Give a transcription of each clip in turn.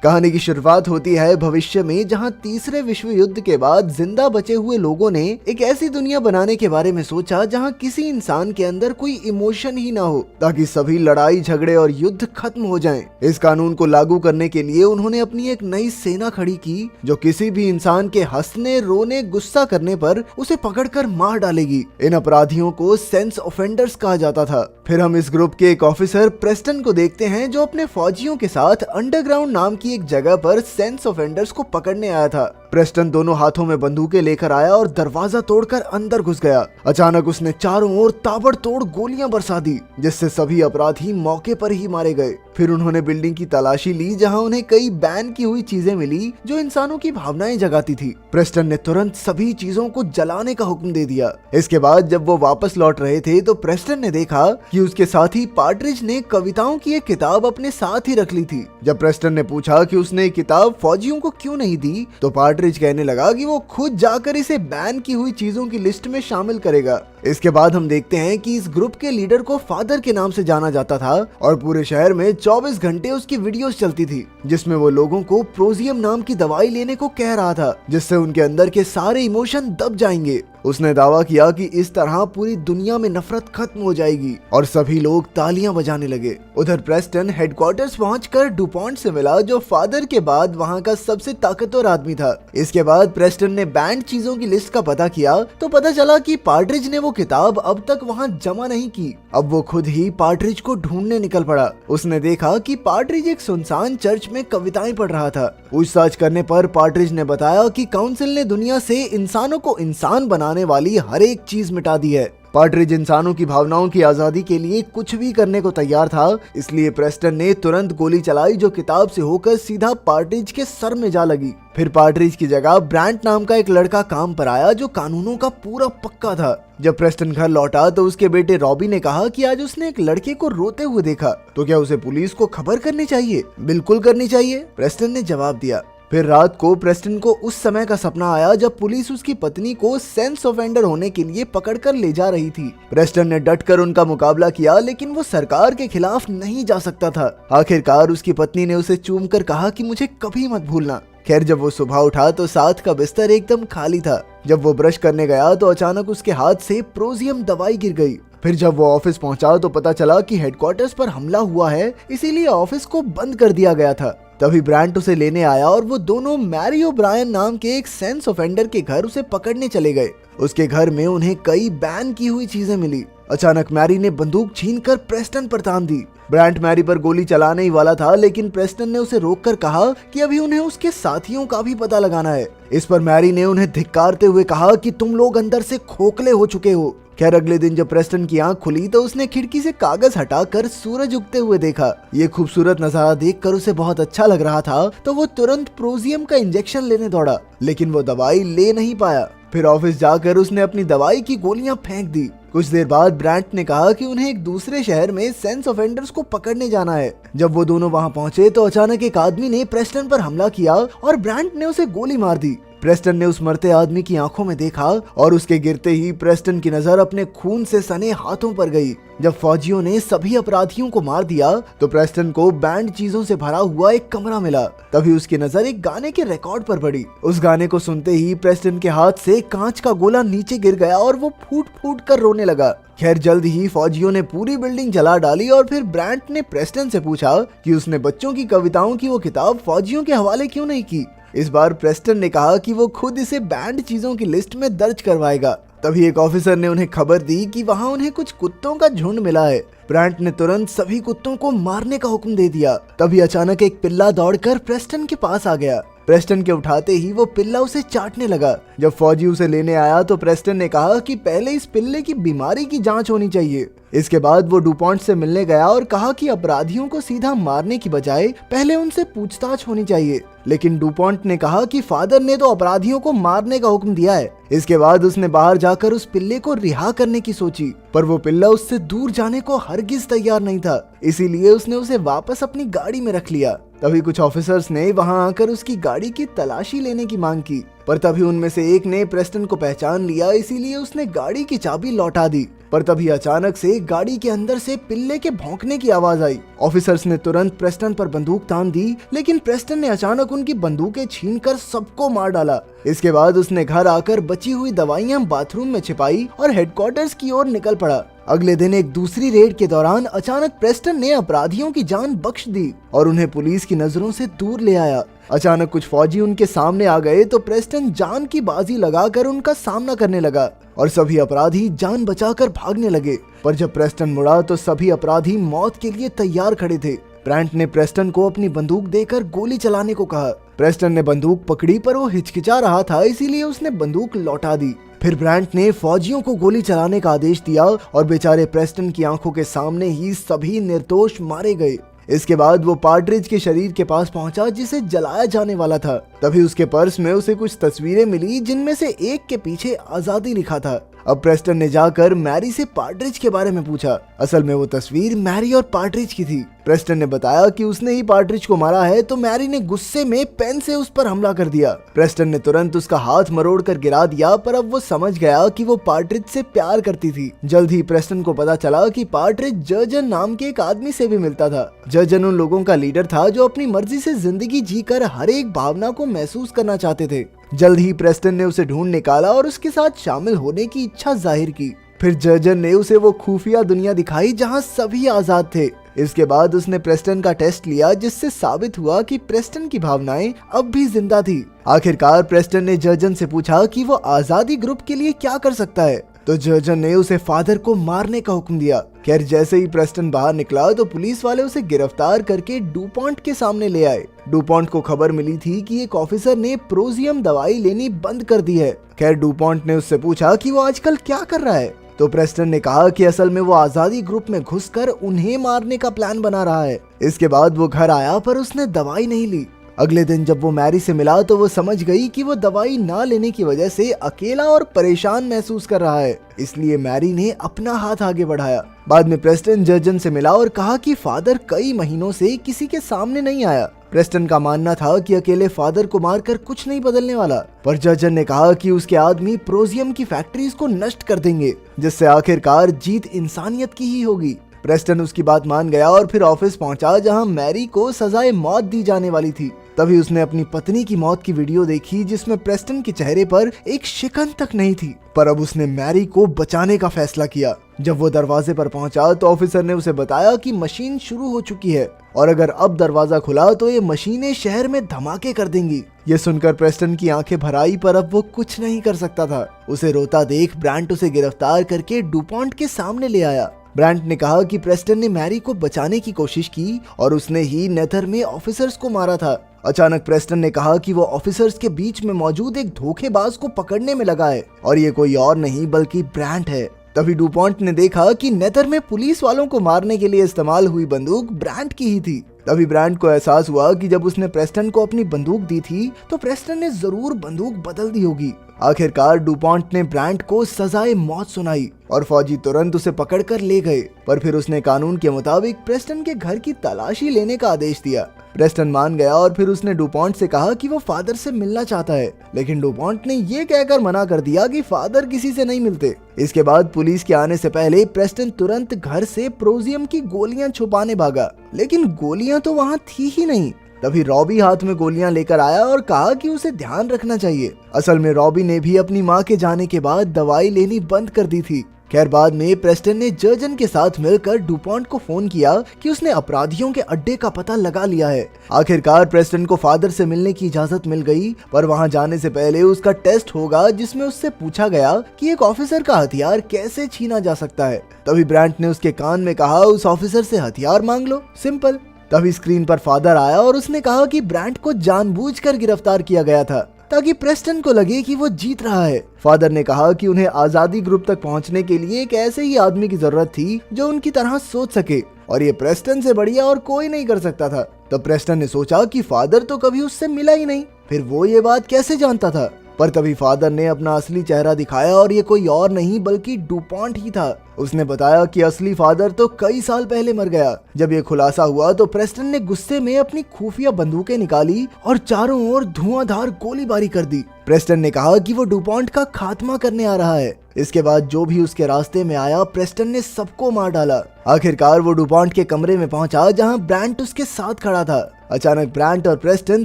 कहानी की शुरुआत होती है भविष्य में, जहां तीसरे विश्व युद्ध के बाद जिंदा बचे हुए लोगों ने एक ऐसी दुनिया बनाने के बारे में सोचा जहां किसी इंसान के अंदर कोई इमोशन ही ना हो, ताकि सभी लड़ाई झगड़े और युद्ध खत्म हो जाएं। इस कानून को लागू करने के लिए उन्होंने अपनी एक नई सेना खड़ी की, जो किसी भी इंसान के हंसने रोने गुस्सा करने पर उसे पकड़कर मार डालेगी। इन अपराधियों को सेंस ऑफेंडर्स कहा जाता था। फिर हम इस ग्रुप के एक ऑफिसर प्रेस्टन को देखते हैं, जो अपने फौजियों के साथ अंडरग्राउंड नाम की एक जगह पर सेंस ऑफेंडर्स को पकड़ने आया था। प्रेस्टन दोनों हाथों में बंदूकें लेकर आया और दरवाजा तोड़कर अंदर घुस गया। अचानक उसने चारों ओर ताबड़तोड़ गोलियां बरसा दी, जिससे सभी अपराधी मौके पर ही मारे गए। फिर उन्होंने बिल्डिंग की तलाशी ली, जहां उन्हें कई बैन की हुई चीजें मिली जो इंसानों की भावनाएं जगाती थी। प्रेस्टन ने तुरंत सभी चीजों को जलाने का हुक्म दे दिया। इसके बाद जब वो वापस लौट रहे थे तो प्रेस्टन ने देखा कि उसके साथी पार्ट्रिज ने कविताओं की एक किताब अपने साथ ही रख ली थी। जब प्रेस्टन ने पूछा कि उसने ये किताब फौजियों को क्यों नहीं दी, तो पार्ट्रिज कहने लगा कि वो खुद जाकर इसे बैन की हुई चीजों की लिस्ट में शामिल करेगा। इसके बाद हम देखते हैं कि इस ग्रुप के लीडर को फादर के नाम से जाना जाता था और पूरे शहर में 24 घंटे उसकी वीडियोस चलती थी, जिसमें वो लोगों को प्रोजियम नाम की दवाई लेने को कह रहा था, जिससे उनके अंदर के सारे इमोशन दब जाएंगे। उसने दावा किया कि इस तरह पूरी दुनिया में नफरत खत्म हो जाएगी और सभी लोग तालियां बजाने लगे। उधर प्रेस्टन हेडक्वार्टर्स पहुंचकर डुपॉन्ट से मिला, जो फादर के बाद वहां का सबसे ताकतवर आदमी था। इसके बाद प्रेस्टन ने बैंड चीजों की लिस्ट का पता किया तो पता चला कि पार्ट्रिज ने वो किताब अब तक वहां जमा नहीं की। अब वो खुद ही पार्ट्रिज को ढूंढने निकल पड़ा। उसने देखा कि पार्ट्रिज एक सुनसान चर्च में कविताएं पढ़ रहा था। पूछताछ करने पर पार्ट्रिज ने बताया कि काउंसिल ने दुनिया से इंसानों को इंसान बनाने वाली हर एक चीज मिटा दी है। पार्ट्रिज इंसानों की भावनाओं की आजादी के लिए कुछ भी करने को तैयार था, इसलिए प्रेस्टन ने तुरंत गोली चलाई, जो किताब से होकर सीधा पार्ट्रिज के सर में जा लगी। फिर पार्ट्रिज की जगह ब्रांट नाम का एक लड़का काम पर आया, जो कानूनों का पूरा पक्का था। जब प्रेस्टन घर लौटा तो उसके बेटे रॉबी ने कहा कि आज उसने एक लड़के को रोते हुए देखा, तो क्या उसे पुलिस को खबर करनी चाहिए? बिल्कुल करनी चाहिए, प्रेस्टन ने जवाब दिया। फिर रात को प्रेस्टन को उस समय का सपना आया जब पुलिस उसकी पत्नी को सेंस ऑफेंडर होने के लिए पकड़कर ले जा रही थी। प्रेस्टन ने डटकर उनका मुकाबला किया, लेकिन वो सरकार के खिलाफ नहीं जा सकता था। आखिरकार उसकी पत्नी ने उसे चूमकर कहा कि मुझे कभी मत भूलना। खैर, जब वो सुबह उठा तो साथ का बिस्तर एकदम खाली था। जब वो ब्रश करने गया तो अचानक उसके हाथ से प्रोजियम दवाई गिर गई। फिर जब वो ऑफिस पहुंचा तो पता चला कि हेडक्वार्टर्स पर हमला हुआ है, इसीलिए ऑफिस को बंद कर दिया गया था। तभी ब्रांट उसे लेने आया और वो दोनों मैरी ओब्रायन नाम के एक सेंस ऑफेंडर के घर उसे पकड़ने चले गए। उसके घर में उन्हें कई बैन की हुई चीजें मिली। अचानक मैरी ने बंदूक छीनकर प्रेस्टन पर तान दी। ब्रांट मैरी पर गोली चलाने ही वाला था, लेकिन प्रेस्टन ने उसे रोककर कहा कि अभी उन्हें उसके साथियों का भी पता लगाना है। इस पर मैरी ने उन्हें धिक्कारते हुए कहा कि तुम लोग अंदर से खोखले हो चुके हो। खैर, अगले दिन जब प्रेस्टन की आंख खुली तो उसने खिड़की से कागज हटाकर सूरज उगते हुए देखा। ये खूबसूरत नजारा देखकर उसे बहुत अच्छा लग रहा था, तो वो तुरंत प्रोजियम का इंजेक्शन लेने दौड़ा, लेकिन वो दवाई ले नहीं पाया। फिर ऑफिस जाकर उसने अपनी दवाई की गोलियां फेंक दी। कुछ देर बाद ब्रांट ने कहा कि उन्हें एक दूसरे शहर में सेंस ऑफेंडर्स को पकड़ने जाना है। जब वो दोनों वहां पहुंचे तो अचानक एक आदमी ने प्रेस्टन पर हमला किया और ब्रांट ने उसे गोली मार दी। प्रेस्टन ने उस मरते आदमी की आंखों में देखा और उसके गिरते ही प्रेस्टन की नजर अपने खून से सने हाथों पर गई। जब फौजियों ने सभी अपराधियों को मार दिया तो प्रेस्टन को बैंड चीजों से भरा हुआ एक कमरा मिला। तभी उसकी नजर एक गाने के रिकॉर्ड पर पड़ी। उस गाने को सुनते ही प्रेस्टन के हाथ से कांच का गोला नीचे गिर गया और वो फूट फूट कर रोने लगा। खैर, जल्द ही फौजियों ने पूरी बिल्डिंग जला डाली और फिर ब्रांट ने प्रेस्टन से पूछा कि उसने बच्चों की कविताओं की वो किताब फौजियों के हवाले क्यों नहीं की। इस बार प्रेस्टन ने कहा कि वो खुद इसे बैंड चीजों की लिस्ट में दर्ज करवाएगा। तभी एक ऑफिसर ने उन्हें खबर दी कि वहां उन्हें कुछ कुत्तों का झुंड मिला है। ब्रांट ने तुरंत सभी कुत्तों को मारने का हुक्म दे दिया। तभी अचानक एक पिल्ला दौड़कर प्रेस्टन के पास आ गया। प्रेस्टन के उठाते ही वो पिल्ला उसे चाटने लगा। जब फौजी उसे लेने आया तो प्रेस्टन ने कहा कि पहले इस पिल्ले की बीमारी की जांच होनी चाहिए। इसके बाद वो डुपॉन्ट से मिलने गया और कहा कि अपराधियों को सीधा मारने की बजाय पहले उनसे पूछताछ होनी चाहिए। लेकिन डुपॉन्ट ने कहा कि फादर ने तो अपराधियों को मारने का हुक्म दिया है। इसके बाद उसने बाहर जाकर उस पिल्ले को रिहा करने की सोची, पर वो पिल्ला उससे दूर जाने को हरगिज तैयार नहीं था। इसीलिए उसने उसे वापस अपनी गाड़ी में रख लिया। तभी कुछ ऑफिसर्स ने वहां आकर उसकी गाड़ी की तलाशी लेने की मांग की, पर तभी उनमें से एक ने प्रेस्टन को पहचान लिया, इसीलिए उसने गाड़ी की चाबी लौटा दी। पर तभी अचानक से गाड़ी के अंदर से पिल्ले के भौंकने की आवाज आई। ऑफिसर्स ने तुरंत प्रेस्टन पर बंदूक तान दी, लेकिन प्रेस्टन ने अचानक उनकी बंदूकें छीनकर सबको मार डाला। इसके बाद उसने घर आकर बची हुई दवाइयां बाथरूम में छिपाई और हेडक्वार्टर्स की ओर निकल पड़ा। अगले दिन एक दूसरी रेड के दौरान अचानक प्रेस्टन ने अपराधियों की जान बख्श दी और उन्हें पुलिस की नजरों से दूर ले आया। अचानक कुछ फौजी उनके सामने आ गए तो प्रेस्टन जान की बाजी लगाकर उनका सामना करने लगा और सभी अपराधी जान बचाकर भागने लगे। पर जब प्रेस्टन मुड़ा तो सभी अपराधी मौत के लिए तैयार खड़े थे। ब्रांट ने प्रेस्टन को अपनी बंदूक देकर गोली चलाने को कहा। प्रेस्टन ने बंदूक पकड़ी पर वो हिचकिचा रहा था, इसीलिए उसने बंदूक लौटा दी। फिर ब्रांट ने फौजियों को गोली चलाने का आदेश दिया और बेचारे प्रेस्टन की आंखों के सामने ही सभी निर्दोष मारे गए। इसके बाद वो पार्ट्रिज के शरीर के पास पहुंचा जिसे जलाया जाने वाला था। तभी उसके पर्स में उसे कुछ तस्वीरें मिली जिनमें से एक के पीछे आजादी लिखा था। अब प्रेस्टन ने जाकर मैरी से पार्ट्रिज के बारे में पूछा। असल में वो तस्वीर मैरी और पार्ट्रिज की थी। प्रेस्टन ने बताया कि उसने ही पार्ट्रिज को मारा है तो मैरी ने गुस्से में पेन से उस पर हमला कर दिया। प्रेस्टन ने तुरंत उसका हाथ मरोड़ कर गिरा दिया, पर अब वो समझ गया कि वो पार्ट्रिज से प्यार करती थी। जल्द ही प्रेस्टन को पता चला कि पार्ट्रिज जर्जन नाम के एक आदमी से भी मिलता था। जर्जन उन लोगों का लीडर था जो अपनी मर्जी से जिंदगी जीकर हर एक भावना को महसूस करना चाहते थे। जल्द ही प्रेस्टन ने उसे ढूंढ निकाला और उसके साथ शामिल होने की इच्छा जाहिर की। फिर जर्जन ने उसे वो खुफिया दुनिया दिखाई जहां सभी आजाद थे। इसके बाद उसने प्रेस्टन का टेस्ट लिया जिससे साबित हुआ कि प्रेस्टन की भावनाएं अब भी जिंदा थी। आखिरकार प्रेस्टन ने जर्जन से पूछा कि वो आजादी ग्रुप के लिए क्या कर सकता है, तो जर्जन ने उसे फादर को मारने का हुक्म दिया। खैर जैसे ही प्रेस्टन बाहर निकला तो पुलिस वाले उसे गिरफ्तार करके डुपॉन्ट के सामने ले आए। डुपॉन्ट को खबर मिली थी कि एक ऑफिसर ने प्रोजियम दवाई लेनी बंद कर दी है। खैर डुपॉन्ट ने उससे पूछा कि वो आजकल क्या कर रहा है, तो प्रेस्टन ने कहा कि असल में वो आजादी ग्रुप में घुसकर उन्हें मारने का प्लान बना रहा है। इसके बाद वो घर आया पर उसने दवाई नहीं ली। अगले दिन जब वो मैरी से मिला तो वो समझ गई कि वो दवाई ना लेने की वजह से अकेला और परेशान महसूस कर रहा है, इसलिए मैरी ने अपना हाथ आगे बढ़ाया। बाद में प्रेस्टन जर्जन से मिला और कहा कि फादर कई महीनों से किसी के सामने नहीं आया। प्रेस्टन का मानना था कि अकेले फादर को मारकर कुछ नहीं बदलने वाला, पर जर्जन ने कहा कि उसके आदमी प्रोजियम की फैक्ट्रीज को नष्ट कर देंगे, जिससे आखिरकार जीत इंसानियत की ही होगी। प्रेस्टन उसकी बात मान गया और फिर ऑफिस पहुंचा जहां मैरी को सजाए मौत दी जाने वाली थी। तभी उसने अपनी पत्नी की मौत की वीडियो देखी जिसमें प्रेस्टन के चेहरे पर एक शिकन तक नहीं थी, पर अब उसने मैरी को बचाने का फैसला किया। जब वो दरवाजे पर पहुंचा तो ऑफिसर ने उसे बताया कि मशीन शुरू हो चुकी है और अगर अब दरवाजा खुला तो ये मशीनें शहर में धमाके कर देंगी। ये सुनकर प्रेस्टन की आंखें भर आई, पर अब वो कुछ नहीं कर सकता था। उसे रोता देख ब्रांट उसे गिरफ्तार करके डुपॉन्ट के सामने ले आया। ब्रांट ने कहा कि प्रेस्टन ने मैरी को बचाने की कोशिश की और उसने ही नेथर में ऑफिसर्स को मारा था। अचानक प्रेस्टन ने कहा कि वो ऑफिसर्स के बीच में मौजूद एक धोखेबाज को पकड़ने में लगा है और ये कोई और नहीं बल्कि ब्रांट है। तभी डुपॉन्ट ने देखा कि नेथर में पुलिस वालों को मारने के लिए इस्तेमाल हुई बंदूक ब्रांट की ही थी। तभी ब्रांट को एहसास हुआ कि जब उसने प्रेस्टन को अपनी बंदूक दी थी तो प्रेस्टन ने जरूर बंदूक बदल दी होगी। आखिरकार डुपॉन्ट ने ब्रांट को सजाए मौत सुनाई और फौजी तुरंत उसे पकड़कर ले गए, पर फिर उसने कानून के मुताबिक प्रेस्टन के घर की तलाशी लेने का आदेश दिया। प्रेस्टन मान गया और फिर उसने डुपॉन्ट से कहा कि वो फादर से मिलना चाहता है, लेकिन डुपॉन्ट ने ये कहकर मना कर दिया कि फादर किसी से नहीं मिलते। इसके बाद पुलिस के आने से पहले प्रेस्टन तुरंत घर से प्रोजियम की गोलियां छुपाने भागा, लेकिन गोलियां तो वहां थी ही नहीं। तभी रॉबी हाथ में गोलियां लेकर आया और कहा कि उसे ध्यान रखना चाहिए। असल में रॉबी ने भी अपनी माँ के जाने के बाद दवाई लेनी बंद कर दी थी। खैर बाद में प्रेस्टन ने जर्जन के साथ मिलकर डुपॉन्ट को फोन किया कि उसने अपराधियों के अड्डे का पता लगा लिया है। आखिरकार प्रेस्टन को फादर से मिलने की इजाजत मिल गई, पर वहां जाने से पहले उसका टेस्ट होगा जिसमें उससे पूछा गया कि एक ऑफिसर का हथियार कैसे छीना जा सकता है। तभी ब्रांट ने उसके कान में कहा उस ऑफिसर से हथियार मांग लो, सिंपल। तभी स्क्रीन पर फादर आया और उसने कहा कि ब्रांट को जानबूझकर गिरफ्तार किया गया था ताकि प्रेस्टन को लगे कि वो जीत रहा है। फादर ने कहा कि उन्हें आजादी ग्रुप तक पहुंचने के लिए एक ऐसे ही आदमी की जरूरत थी जो उनकी तरह सोच सके, और ये प्रेस्टन से बढ़िया और कोई नहीं कर सकता था। तब प्रेस्टन ने सोचा कि फादर तो कभी उससे मिला ही नहीं, फिर वो ये बात कैसे जानता था। पर तभी फादर ने अपना असली चेहरा दिखाया और ये कोई और नहीं बल्कि डुपॉन्ट ही था। उसने बताया कि असली फादर तो कई साल पहले मर गया। जब ये खुलासा हुआ तो प्रेस्टन ने गुस्से में अपनी खुफिया बंदूकें निकाली और चारों ओर धुआंधार गोलीबारी कर दी। प्रेस्टन ने कहा कि वो डुपॉन्ट का खात्मा करने आ रहा है। इसके बाद जो भी उसके रास्ते में आया प्रेस्टन ने सबको मार डाला। आखिरकार वो डुपॉन्ट के कमरे में पहुंचा जहां ब्रांट उसके साथ खड़ा था। अचानक ब्रांट और प्रेस्टन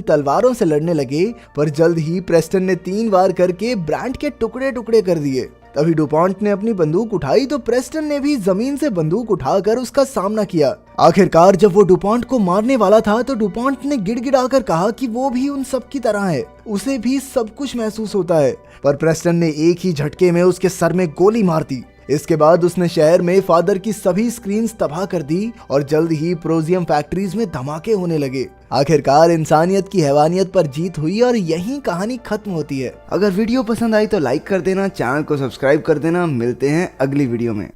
तलवारों से लड़ने लगे, पर जल्द ही प्रेस्टन ने 3 वार करके ब्रांट के टुकड़े टुकड़े कर दिए। तभी डुपॉन्ट ने अपनी बंदूक उठाई तो प्रेस्टन ने भी जमीन से बंदूक उठाकर उसका सामना किया। आखिरकार जब वो डुपॉन्ट को मारने वाला था तो डुपॉन्ट ने गिड़गिड़ाकर कहा कि वो भी उन सब की तरह है, उसे भी सब कुछ महसूस होता है। पर प्रेस्टन ने एक ही झटके में उसके सर में गोली मार दी। इसके बाद उसने शहर में फादर की सभी स्क्रीन्स तबाह कर दी और जल्द ही प्रोजियम फैक्ट्रीज में धमाके होने लगे। आखिरकार इंसानियत की हैवानियत पर जीत हुई और यहीं कहानी खत्म होती है। अगर वीडियो पसंद आई तो लाइक कर देना, चैनल को सब्सक्राइब कर देना। मिलते हैं अगली वीडियो में।